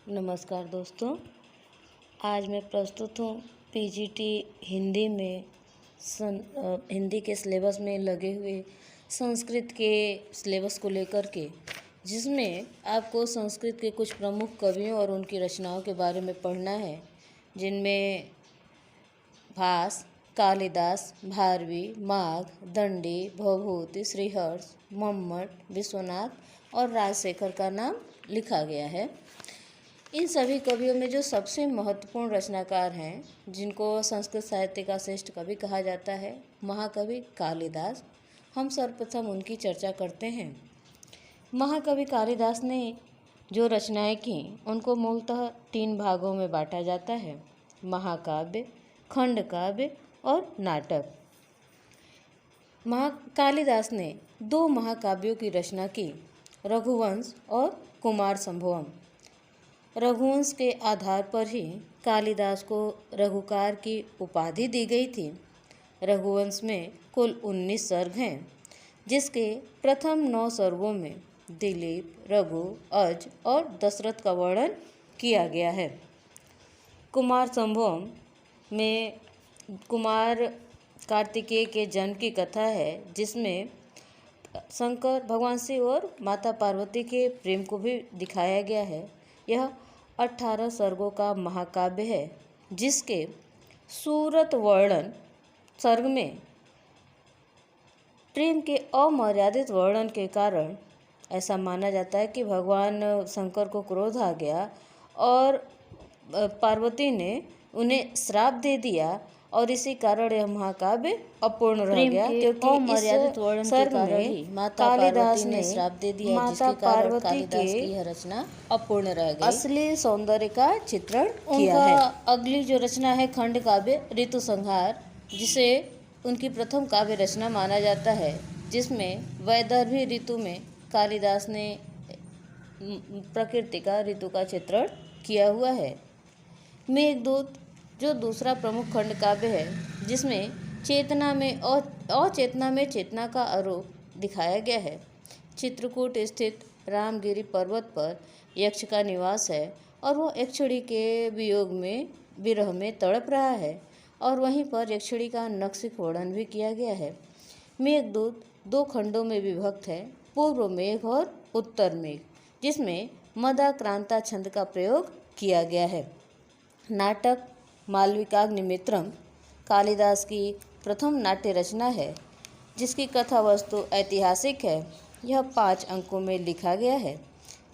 नमस्कार दोस्तों, आज मैं प्रस्तुत हूँ पीजीटी हिंदी में हिंदी के सिलेबस में लगे हुए संस्कृत के सिलेबस को लेकर के, जिसमें आपको संस्कृत के कुछ प्रमुख कवियों और उनकी रचनाओं के बारे में पढ़ना है, जिनमें भास, कालिदास, भारवी, माघ, दंडी, भवभूति, श्रीहर्ष, मम्मट, विश्वनाथ और राजशेखर का नाम लिखा गया है। इन सभी कवियों में जो सबसे महत्वपूर्ण रचनाकार हैं, जिनको संस्कृत साहित्य का श्रेष्ठ कवि कहा जाता है, महाकवि कालिदास, हम सर्वप्रथम उनकी चर्चा करते हैं। महाकवि कालिदास ने जो रचनाएं की, उनको मूलतः 3 भागों में बांटा जाता है: महाकाव्य, खंड काव्य और नाटक। कालिदास ने 2 महाकाव्यों की रचना की, रघुवंश और कुमार संभवम। रघुवंश के आधार पर ही कालिदास को रघुकार की उपाधि दी गई थी। रघुवंश में कुल 19 सर्ग हैं, जिसके प्रथम 9 सर्गों में दिलीप, रघु, अज और दशरथ का वर्णन किया गया है। कुमार संभवम में कुमार कार्तिकेय के जन्म की कथा है, जिसमें शंकर भगवान शिव और माता पार्वती के प्रेम को भी दिखाया गया है। यह 18 सर्गों का महाकाव्य है, जिसके सूरत वर्णन सर्ग में प्रेम के अमर्यादित वर्णन के कारण ऐसा माना जाता है कि भगवान शंकर को क्रोध आ गया और पार्वती ने उन्हें श्राप दे दिया, और इसी कारण यह महाकाव्य अपूर्ण रह गया, क्योंकि अमर्यादित वर्णन के कारण ही माता कालिदास ने श्राप दे दिया, माता पार्वती की यह रचना अपूर्ण रह गई। असली सौंदर्य का चित्रण किया है। अगली जो रचना है खंड काव्य ऋतु संहार, जिसे उनकी प्रथम काव्य रचना माना जाता है, जिसमें वैदर्भी ऋतु में कालिदास ने प्रकृति का ऋतु का चित्रण किया हुआ है। मेघदूत जो दूसरा प्रमुख खंड काव्य है, जिसमें चेतना में और अचेतना में चेतना का आरोप दिखाया गया है। चित्रकूट स्थित रामगिरी पर्वत पर यक्ष का निवास है और वह यक्षिणी के विरह में तड़प रहा है, और वहीं पर यक्षिणी का नक्शिक वर्णन भी किया गया है। मेघदूत 2 खंडों में विभक्त है, पूर्व मेघ और उत्तर मेघ, जिसमें मदाक्रांता छंद का प्रयोग किया गया है। नाटक मालविकाग्निमित्रम कालिदास की प्रथम नाट्य रचना है, जिसकी कथा वस्तु ऐतिहासिक है। यह 5 अंकों में लिखा गया है,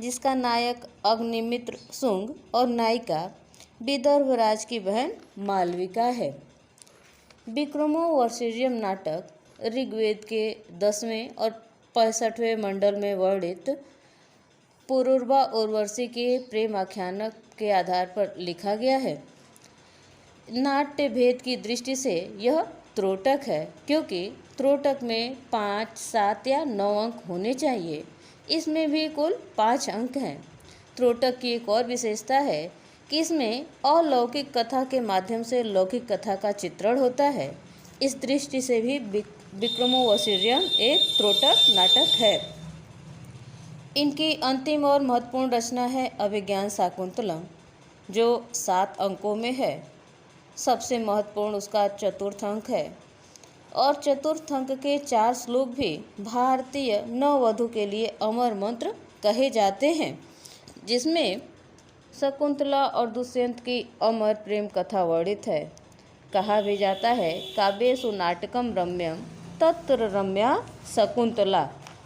जिसका नायक अग्निमित्र शुंग और नायिका विदर्भ राज की बहन मालविका है। विक्रमोर्वशीयम नाटक ऋग्वेद के 10वें और 65वें मंडल में वर्णित पुरूरवा उर्वशी के प्रेम आख्यान के आधार पर लिखा गया है। नाट्य भेद की दृष्टि से यह त्रोटक है, क्योंकि त्रोटक में 5, 7 या 9 अंक होने चाहिए। इसमें भी कुल 5 अंक हैं। त्रोटक की एक और विशेषता है कि इसमें अलौकिक कथा के माध्यम से लौकिक कथा का चित्रण होता है। इस दृष्टि से भी विक्रमोर्वशीयम एक त्रोटक नाटक है। इनकी अंतिम और महत्वपूर्ण रचना है अभिज्ञान शाकुंतलम, जो 7 अंकों में है। सबसे महत्वपूर्ण उसका चतुर्थ अंक है, और चतुर्थ अंक के 4 श्लोक भी भारतीय नववधू के लिए अमर मंत्र कहे जाते हैं, जिसमें शकुंतला और दुष्यंत की अमर प्रेम कथा वर्णित है। कहा भी जाता है, काव्येषु नाटकम रम्यम तत्र रम्या शकुंतला,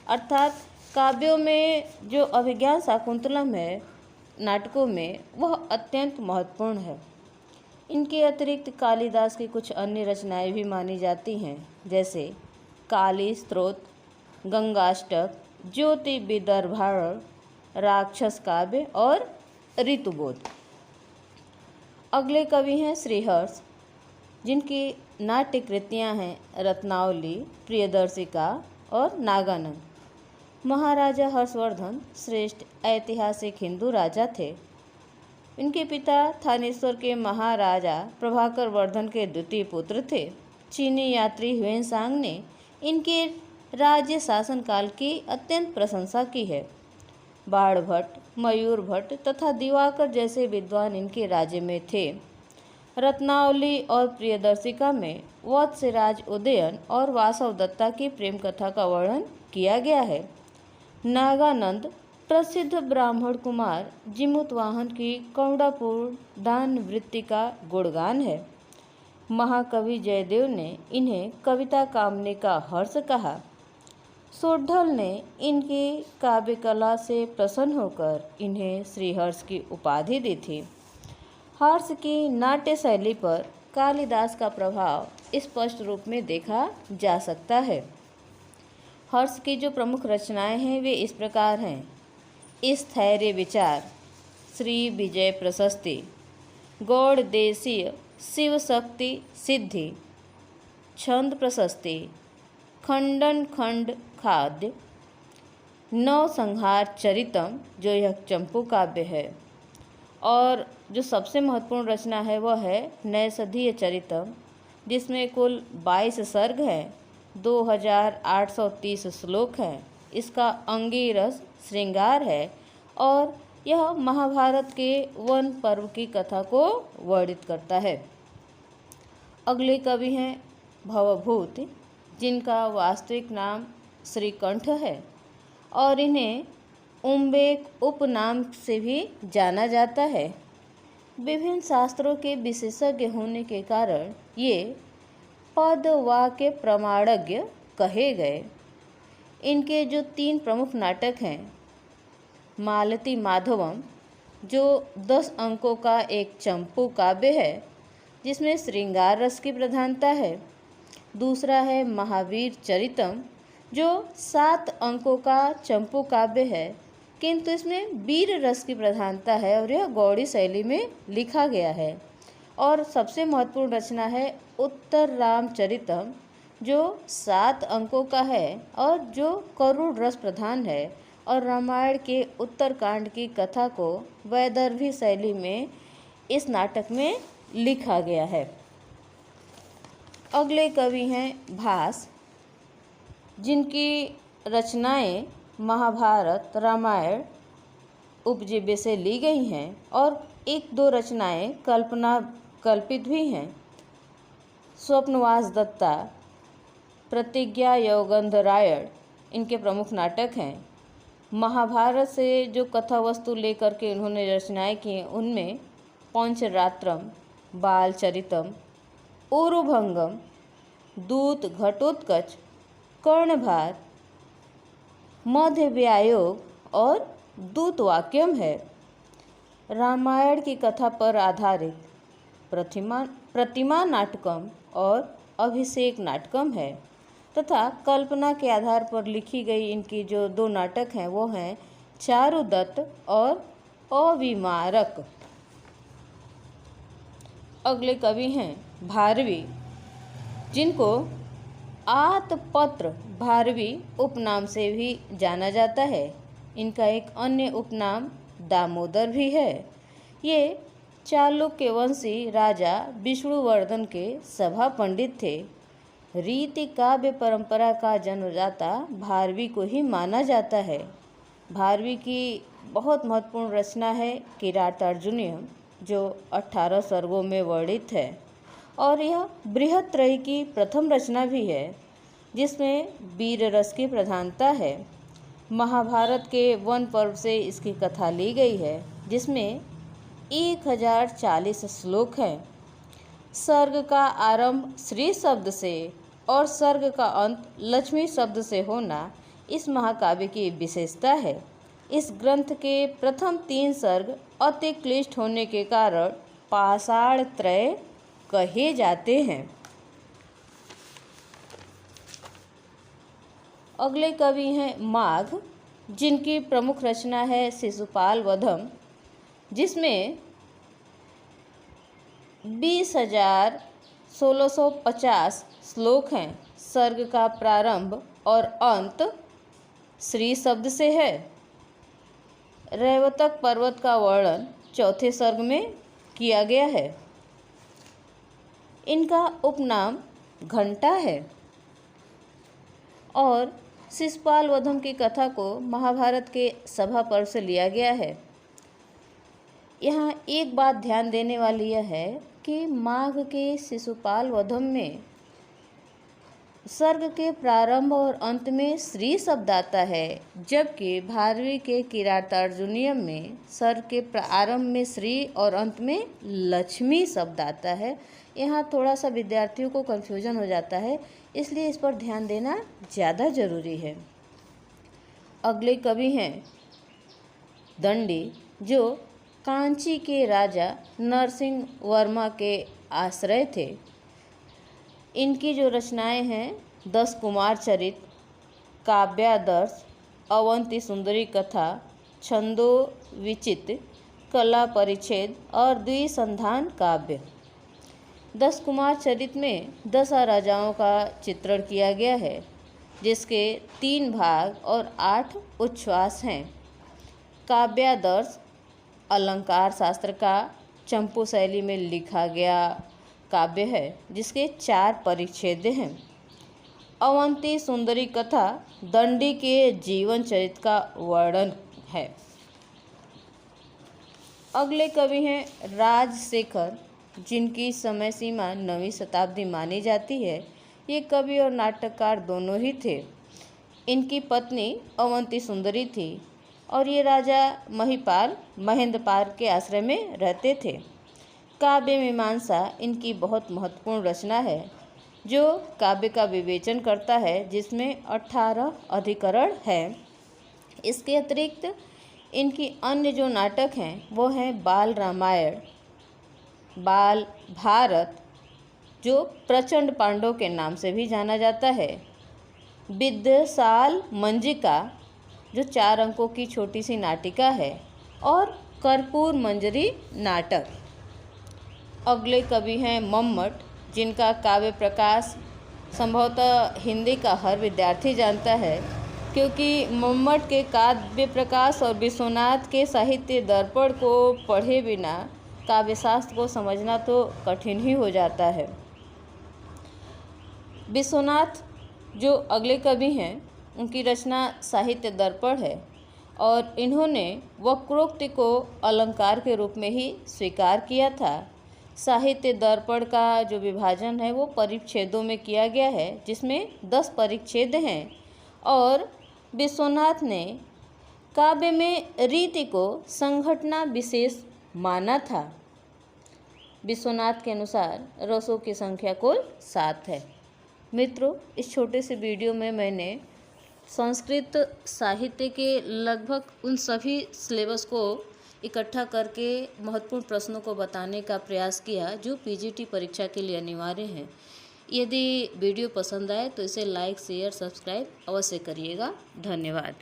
अर्थात काव्यों में जो अभिज्ञान शाकुंतलम है नाटकों में, वह अत्यंत महत्वपूर्ण है। इनके अतिरिक्त कालिदास की कुछ अन्य रचनाएं भी मानी जाती हैं, जैसे काली स्तोत्र, गंगाष्टक, ज्योति विदर्भाण, राक्षस काव्य और ऋतुबोध। अगले कवि हैं श्रीहर्ष, जिनकी नाट्य कृतियाँ हैं रत्नावली, प्रियदर्शिका और नागानंद। महाराजा हर्षवर्धन श्रेष्ठ ऐतिहासिक हिंदू राजा थे। इनके पिता थानेश्वर के महाराजा प्रभाकर वर्धन के द्वितीय पुत्र थे। चीनी यात्री ह्वेनसांग ने इनके राज्य शासनकाल की अत्यंत प्रशंसा की है। बाणभट्ट मयूर भट्ट तथा दिवाकर जैसे विद्वान इनके राज्य में थे। रत्नावली और प्रियदर्शिका में वत्सराज उदयन और वासव दत्ता की प्रेम कथा का वर्णन किया गया है। नागानंद प्रसिद्ध ब्राह्मण कुमार जिमुतवाहन की कौंडापुर दान वृत्ति का गुणगान है। महाकवि जयदेव ने इन्हें कविता कामने का हर्ष कहा। सोढ़ल ने इनकी काव्य कला से प्रसन्न होकर इन्हें श्रीहर्ष की उपाधि दी थी। हर्ष की नाट्य शैली पर कालिदास का प्रभाव स्पष्ट रूप में देखा जा सकता है। हर्ष की जो प्रमुख रचनाएं हैं वे इस प्रकार हैं: स्थैर्य विचार, श्री विजय प्रशस्ति, गौड़ देशीय शिव शक्ति सिद्धि, छंद प्रशस्ति, खंडन खंड खाद्य, नव संहार चरितम जो यह चंपू काव्य है, और जो सबसे महत्वपूर्ण रचना है वह है नैषधीय चरितम, जिसमें कुल 22 सर्ग हैं, 2830 श्लोक हैं। इसका अंगिरस श्रृंगार है और यह महाभारत के वन पर्व की कथा को वर्णित करता है। अगले कवि हैं भवभूत, जिनका वास्तविक नाम श्रीकंठ है और इन्हें उम्बेक उपनाम से भी जाना जाता है। विभिन्न शास्त्रों के विशेषज्ञ होने के कारण ये पद वाक्य प्रमाणज्ञ कहे गए। इनके जो 3 प्रमुख नाटक हैं, मालती माधवम जो 10 अंकों का एक चंपू काव्य है जिसमें श्रृंगार रस की प्रधानता है। दूसरा है महावीर चरितम जो 7 अंकों का चंपू काव्य है, किंतु इसमें वीर रस की प्रधानता है और यह गौड़ी शैली में लिखा गया है। और सबसे महत्वपूर्ण रचना है उत्तर रामचरितम जो 7 अंकों का है और जो करुण रस प्रधान है और रामायण के उत्तरकांड की कथा को वैदर्भी शैली में इस नाटक में लिखा गया है। अगले कवि हैं भास, जिनकी रचनाएं महाभारत रामायण उपजीव्य से ली गई हैं और 1-2 रचनाएं कल्पित भी हैं। स्वप्नवास दत्ता, प्रतिज्ञा यौगंधरायण इनके प्रमुख नाटक हैं। महाभारत से जो कथा वस्तु लेकर के उन्होंने रचनाएं की उनमें पंचरात्रम, बालचरितम, ऊरुभंगम, दूत घटोत्कच, कर्णभार, मध्य व्यायोग और दूतवाक्यम है। रामायण की कथा पर आधारित प्रतिमा नाटकम और अभिषेक नाटकम है तथा कल्पना के आधार पर लिखी गई इनकी जो 2 नाटक हैं वो हैं चारुदत्त और अविमारक। अगले कवि हैं भारवी, जिनको आतपत्र भारवी उपनाम से भी जाना जाता है। इनका एक अन्य उपनाम दामोदर भी है। ये चालुक्य वंशी राजा विष्णुवर्धन के सभा पंडित थे। रीति काव्य परंपरा का जन्मदाता भारवी को ही माना जाता है। भारवी की बहुत महत्वपूर्ण रचना है किरातार्जुनीयम जो 18 सर्गों में वर्णित है और यह बृहत्त्रयी की प्रथम रचना भी है जिसमें वीर रस की प्रधानता है। महाभारत के वन पर्व से इसकी कथा ली गई है जिसमें 1040 श्लोक हैं। सर्ग का आरंभ श्री शब्द से और सर्ग का अंत लक्ष्मी शब्द से होना इस महाकाव्य की विशेषता है। इस ग्रंथ के प्रथम 3 सर्ग अति क्लिष्ट होने के कारण पाषाण त्रय कहे जाते हैं। अगले कवि हैं माघ, जिनकी प्रमुख रचना है शिशुपाल वधम, जिसमें 20,1650 श्लोक हैं। सर्ग का प्रारंभ और अंत श्री शब्द से है। रैवतक पर्वत का वर्णन 4थे सर्ग में किया गया है। इनका उपनाम घंटा है और शिशुपाल वधम की कथा को महाभारत के सभा पर्व से लिया गया है। यहाँ एक बात ध्यान देने वाली यह है कि माघ के शिशुपाल वधम में सर्ग के प्रारंभ और अंत में श्री शब्द आता है, जबकि भारवी के किरातार्जुनीयम में सर्ग के प्रारंभ में श्री और अंत में लक्ष्मी शब्द आता है। यहाँ थोड़ा सा विद्यार्थियों को कन्फ्यूजन हो जाता है, इसलिए इस पर ध्यान देना ज़्यादा जरूरी है। अगले कवि हैं दंडी, जो कांची के राजा नरसिंह वर्मा के आश्रय थे। इनकी जो रचनाएं हैं 10 कुमार चरित, काव्यादर्श, अवंती सुंदरी कथा, छंदो विचित्र, कला परिच्छेद और द्विसंधान काव्य। 10 कुमार चरित में 10 राजाओं का चित्रण किया गया है, जिसके 3 भाग और 8 उच्छ्वास हैं। काव्यादर्श अलंकार शास्त्र का चंपू शैली में लिखा गया काव्य है, जिसके 4 परिच्छेद हैं। अवंती सुंदरी कथा दंडी के जीवन चरित्र का वर्णन है। अगले कवि हैं राजशेखर, जिनकी समय सीमा 9वीं शताब्दी मानी जाती है। ये कवि और नाटककार दोनों ही थे। इनकी पत्नी अवंती सुंदरी थी और ये राजा महिपाल महेंद्रपाल के आश्रय में रहते थे। काव्य मीमांसा इनकी बहुत महत्वपूर्ण रचना है, जो काव्य का विवेचन करता है, जिसमें 18 अधिकरण हैं। इसके अतिरिक्त इनकी अन्य जो नाटक हैं वो हैं बाल रामायण, बाल भारत, जो प्रचंड पांडव के नाम से भी जाना जाता है, विद्यासाल मंजिका, जो 4 अंकों की छोटी सी नाटिका है, और कर्पूर मंजरी नाटक। अगले कवि हैं मम्मट, जिनका काव्य प्रकाश संभवतः हिंदी का हर विद्यार्थी जानता है, क्योंकि मम्मट के काव्य प्रकाश और विश्वनाथ के साहित्य दर्पण को पढ़े बिना काव्यशास्त्र को समझना तो कठिन ही हो जाता है। विश्वनाथ जो अगले कवि हैं, उनकी रचना साहित्य दर्पण है और इन्होंने वक्रोक्ति को अलंकार के रूप में ही स्वीकार किया था। साहित्य दर्पण का जो विभाजन है वो परिच्छेदों में किया गया है, जिसमें 10 परिच्छेद हैं, और विश्वनाथ ने काव्य में रीति को संघटना विशेष माना था। विश्वनाथ के अनुसार रसों की संख्या कुल 7 है। मित्रों, इस छोटे से वीडियो में मैंने संस्कृत साहित्य के लगभग उन सभी सिलेबस को इकट्ठा करके महत्वपूर्ण प्रश्नों को बताने का प्रयास किया, जो पीजीटी परीक्षा के लिए अनिवार्य हैं। यदि वीडियो पसंद आए तो इसे लाइक, शेयर, सब्सक्राइब अवश्य करिएगा। धन्यवाद।